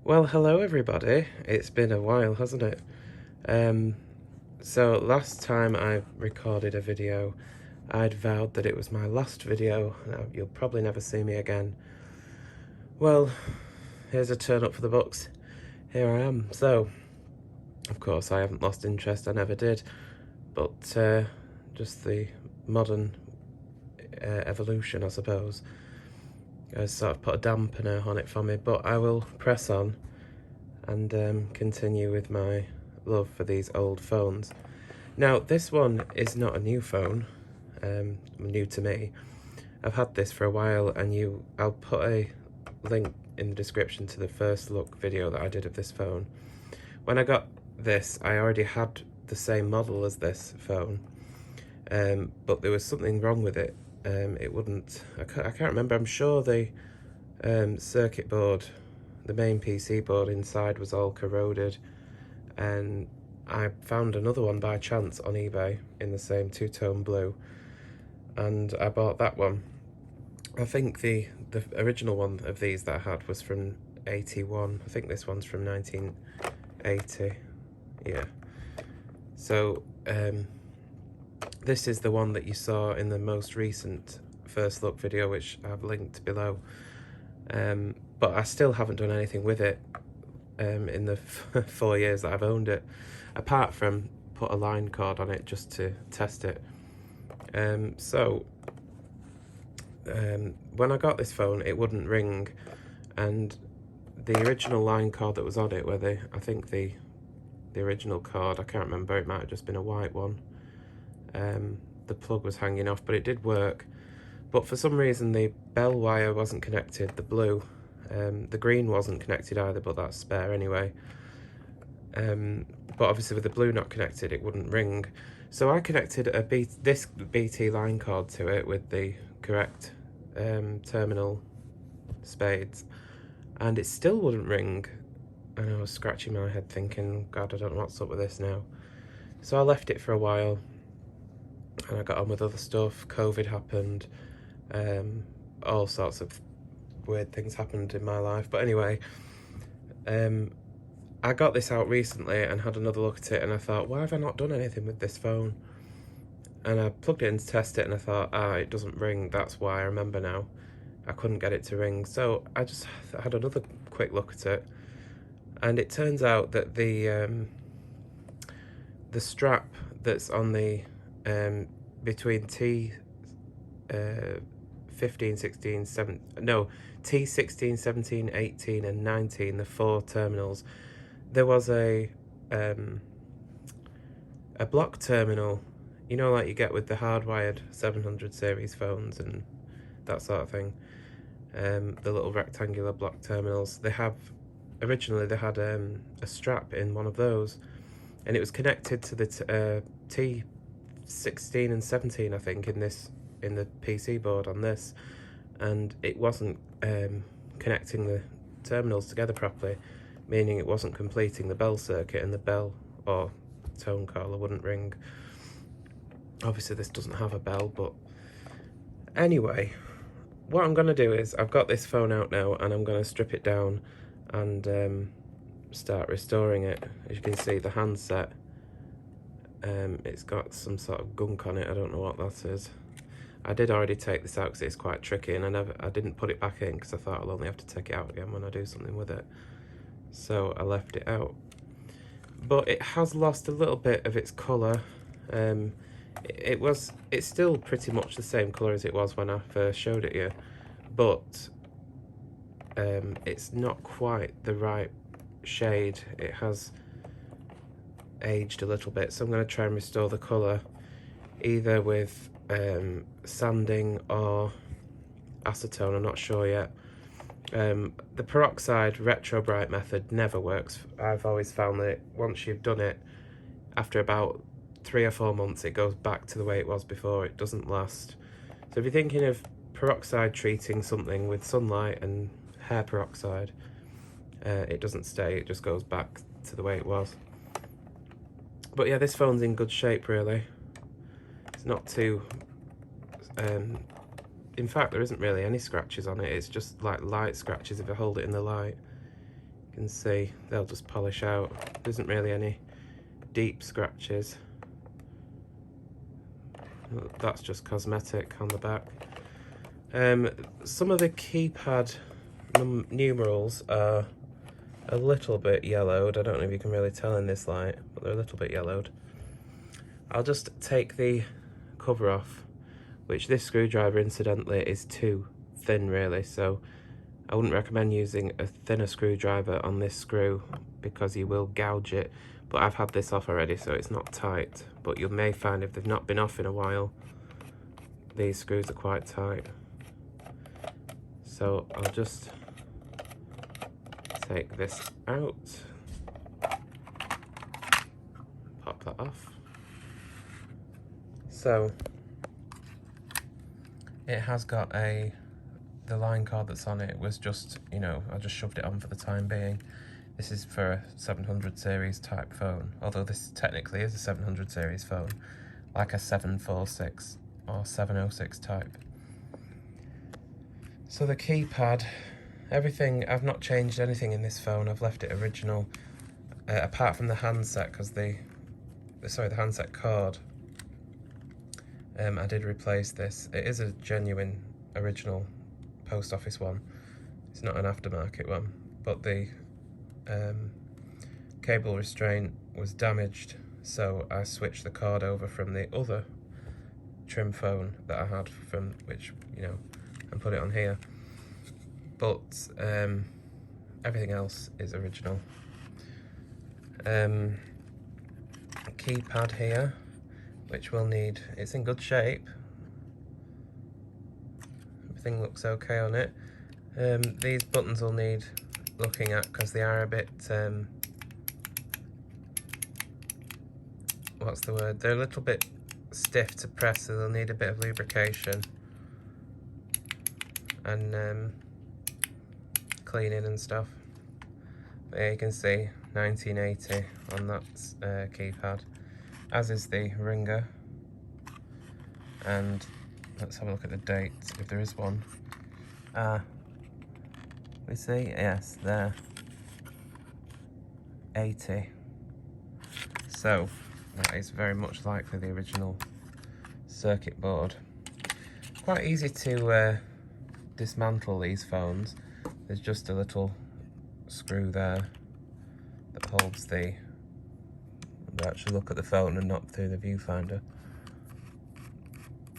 Well, hello everybody. It's been a while, hasn't it? So last time I recorded a video, I'd vowed that it was my last video. Now, you'll probably never see me again. Well, here's a turn up for the books. Here I am. So, of course, I haven't lost interest, I never did. But just the modern evolution, I suppose, has sort of put a dampener on it for me. But I will press on and continue with my love for these old phones. Now, this one is not a new phone, new to me. I've had this for a while, and I'll put a link in the description to the first look video that I did of this phone. When I got this, I already had the same model as this phone, but there was something wrong with it. It wouldn't, I can't remember, I'm sure the circuit board, the main PC board inside was all corroded, and I found another one by chance on eBay in the same two-tone blue, and I bought that one. I think the original one of these that I had was from 81. I think this one's from 1980. Yeah. So this is the one that you saw in the most recent first look video, which I've linked below. But I still haven't done anything with it in the 4 years that I've owned it, apart from put a line cord on it just to test it. When I got this phone, it wouldn't ring, and the original line cord that was on it, I think the original cord, I can't remember, it might have just been a white one, the plug was hanging off, but it did work. But for some reason the bell wire wasn't connected, the blue. The green wasn't connected either, but that's spare anyway. But obviously with the blue not connected, it wouldn't ring. So I connected this BT line cord to it with the correct terminal spades, and it still wouldn't ring. And I was scratching my head thinking, God, I don't know what's up with this now. So I left it for a while, and I got on with other stuff. COVID happened, all sorts of weird things happened in my life. But anyway, I got this out recently and had another look at it, and I thought, why have I not done anything with this phone? And I plugged it in to test it, and I thought, it doesn't ring. That's why. I remember now. I couldn't get it to ring. So I just had another quick look at it, and it turns out that the strap that's on the between T15, 16, 7, no, T16, 17, 18 and 19, the 4 terminals, there was a block terminal, you know, like you get with the hardwired 700 series phones and that sort of thing. The little rectangular block terminals, originally they had a strap in one of those, and it was connected to the T16 and 17, I think, in the PC board on this, and it wasn't connecting the terminals together properly, meaning it wasn't completing the bell circuit, and the bell or tone caller wouldn't ring. Obviously this doesn't have a bell, but anyway, what I'm going to do is, I've got this phone out now, and I'm going to strip it down and start restoring it. As you can see, the handset, it's got some sort of gunk on it. I don't know what that is. I did already take this out because it's quite tricky, and I didn't put it back in because I thought I'll only have to take it out again when I do something with it. So I left it out. But it has lost a little bit of its colour. It's still pretty much the same colour as it was when I first showed it you, but it's not quite the right shade. It has aged a little bit, so I'm going to try and restore the colour either with sanding or acetone. I'm not sure yet. The peroxide retro bright method never works. I've always found that once you've done it, after about 3 or 4 months, it goes back to the way it was before. It doesn't last. So if you're thinking of peroxide treating something with sunlight and hair peroxide, it doesn't stay, it just goes back to the way it was. But yeah, this phone's in good shape, really. It's not too in fact, there isn't really any scratches on it. It's just like light scratches if I hold it in the light. You can see they'll just polish out. There isn't really any deep scratches. That's just cosmetic on the back. Some of the keypad numerals are a little bit yellowed. I don't know if you can really tell in this light, but they're a little bit yellowed. I'll just take the cover off, which this screwdriver incidentally is too thin really, so I wouldn't recommend using a thinner screwdriver on this screw because you will gouge it. But I've had this off already, so it's not tight, but you may find if they've not been off in a while, these screws are quite tight. So I'll just take this out, pop that off. So it has got the line card that's on it was just, you know, I just shoved it on for the time being. This is for a 700 series type phone, although this technically is a 700 series phone, like a 746 or 706 type. So the keypad, everything, I've not changed anything in this phone, I've left it original, apart from the handset, because the handset card, I did replace this. It is a genuine original post office one, it's not an aftermarket one, but the cable restraint was damaged, so I switched the card over from the other Trimphone that I had from, which, you know, and put it on here. But everything else is original. Keypad here, which will need, it's in good shape. Everything looks okay on it. These buttons will need looking at because they are a bit, what's the word? They're a little bit stiff to press, so they'll need a bit of lubrication and cleaning and stuff. But yeah, you can see 1980 on that keypad, as is the ringer. And let's have a look at the date, if there is one. We see, yes, there, 80. So that is very much likely the original circuit board. Quite easy to dismantle these phones. There's just a little screw there that holds the, we'll actually look at the phone and not through the viewfinder.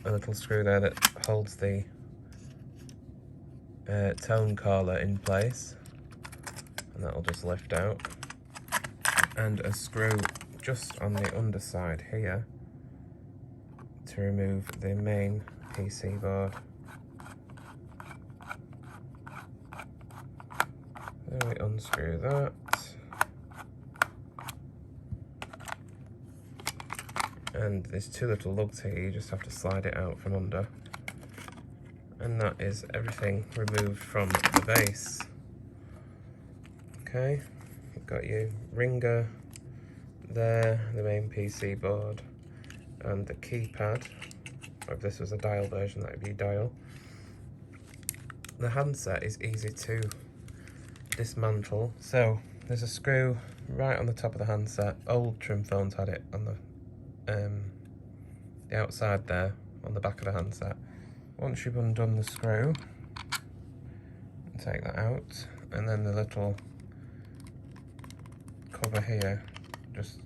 A little screw there that holds the tone caller in place, and that'll just lift out, and a screw just on the underside here to remove the main PC board. Then we unscrew that, and there's two little lugs here, you just have to slide it out from under. And that is everything removed from the base. Okay, you've got your ringer there, the main PC board, and the keypad. Or if this was a dial version, that would be dial. The handset is easy to dismantle. So there's a screw right on the top of the handset. Old Trimphones had it on the outside there, on the back of the handset. Once you've undone the screw, take that out, and then the little cover here just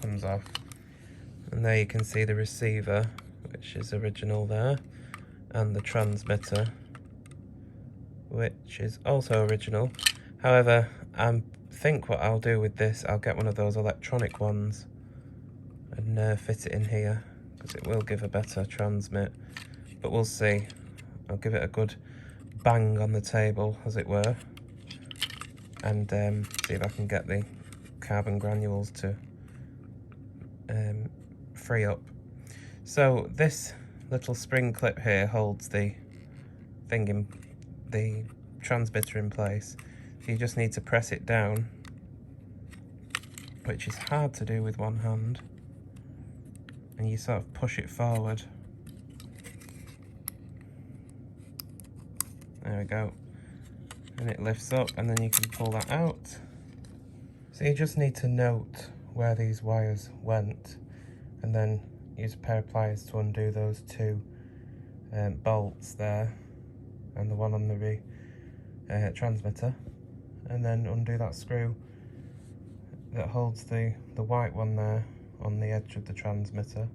comes off, and there you can see the receiver, which is original there, and the transmitter, which is also original. However, I think what I'll do with this, I'll get one of those electronic ones and fit it in here, because it will give a better transmit. But we'll see. I'll give it a good bang on the table, as it were, and see if I can get the carbon granules to free up. So this little spring clip here holds the thing in, the transmitter in place. So you just need to press it down, which is hard to do with one hand, and you sort of push it forward. There we go. and it lifts up, and then you can pull that out. So you just need to note where these wires went, and then use a pair of pliers to undo those two bolts there, and the one on the transmitter, and then undo that screw that holds the white one there on the edge of the transmitter,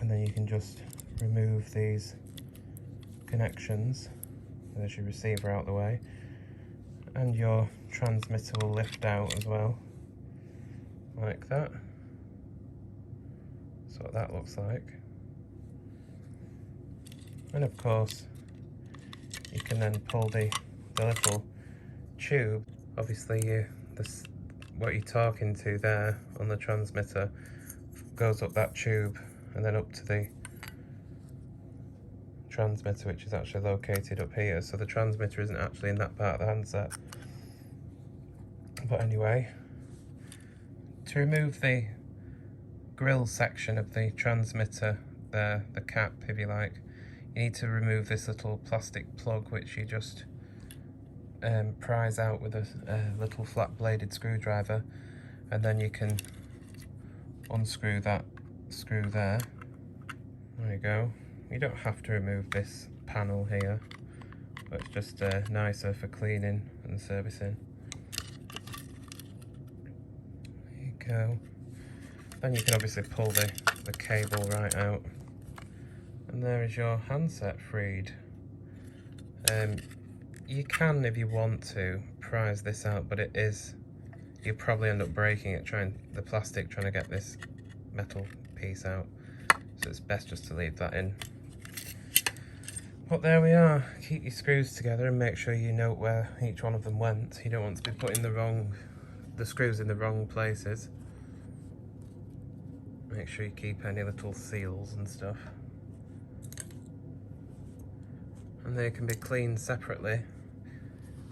and then you can just remove these connections. There's your receiver out the way, and your transmitter will lift out as well, like that. That's what that looks like. And of course, you can then pull the little tube. Obviously, what you're talking to there on the transmitter goes up that tube and then up to the transmitter, which is actually located up here. So the transmitter isn't actually in that part of the handset. But anyway, to remove the grill section of the transmitter there, the cap if you like, you need to remove this little plastic plug, which you just prise out with a little flat bladed screwdriver, and then you can unscrew that screw there. There you go. You don't have to remove this panel here, but it's just nicer for cleaning and servicing. There you go. Then you can obviously pull the cable right out, and there is your handset freed. You can, if you want to, prise this out, but you'll probably end up breaking it the plastic trying to get this metal piece out, so it's best just to leave that in. But there we are. Keep your screws together and make sure you note where each one of them went. You don't want to be putting the screws in the wrong places. Make sure you keep any little seals and stuff, and they can be cleaned separately.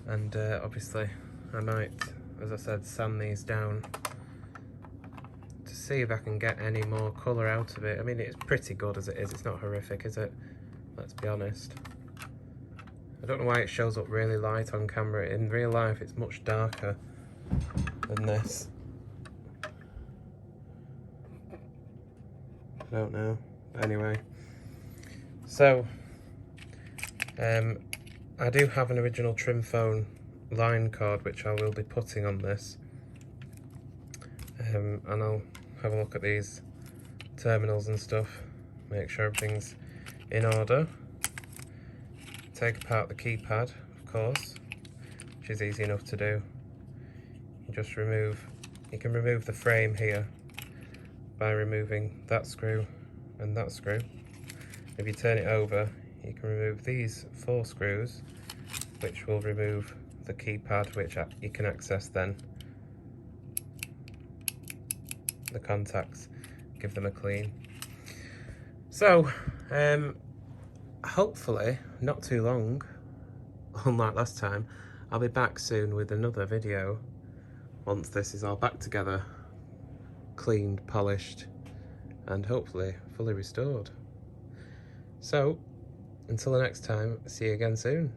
And obviously I might, as I said, sand these down to see if I can get any more colour out of it. I mean, it's pretty good as it is. It's not horrific, is it? Let's be honest. I don't know why it shows up really light on camera. In real life it's much darker than this. I don't know. Anyway, so I do have an original Trimphone line card which I will be putting on this, and I'll have a look at these terminals and stuff, make sure everything's in order. Take apart the keypad, of course, which is easy enough to do. You can remove the frame here by removing that screw and that screw. If you turn it over, you can remove these 4 screws, which will remove the keypad, which you can access then the contacts, give them a clean. So hopefully not too long, unlike last time. I'll be back soon with another video once this is all back together, cleaned, polished, and hopefully fully restored. So until the next time, see you again soon.